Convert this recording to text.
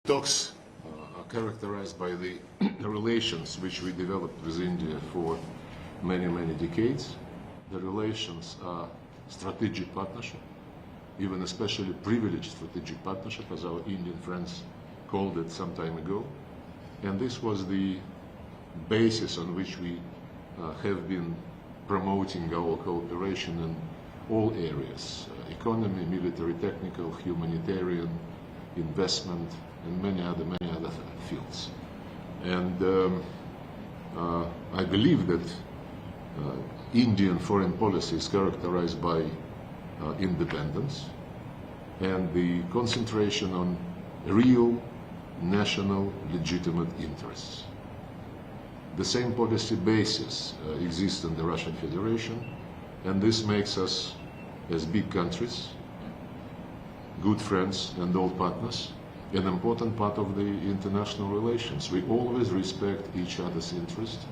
Talks are characterized by the relations which we developed with India for many, many decades. The relations are strategic partnership, even especially privileged strategic partnership, as our Indian friends called it some time ago. And this was the basis on which we have been promoting our cooperation in all areas, economy, military, technical, humanitarian, investment, and many other fields. And I believe that Indian foreign policy is characterized by independence and the concentration on real national legitimate interests. The same policy basis exists in the Russian Federation, and this makes us, as big countries, good friends and old partners, an important part of the international relations. We always respect each other's interests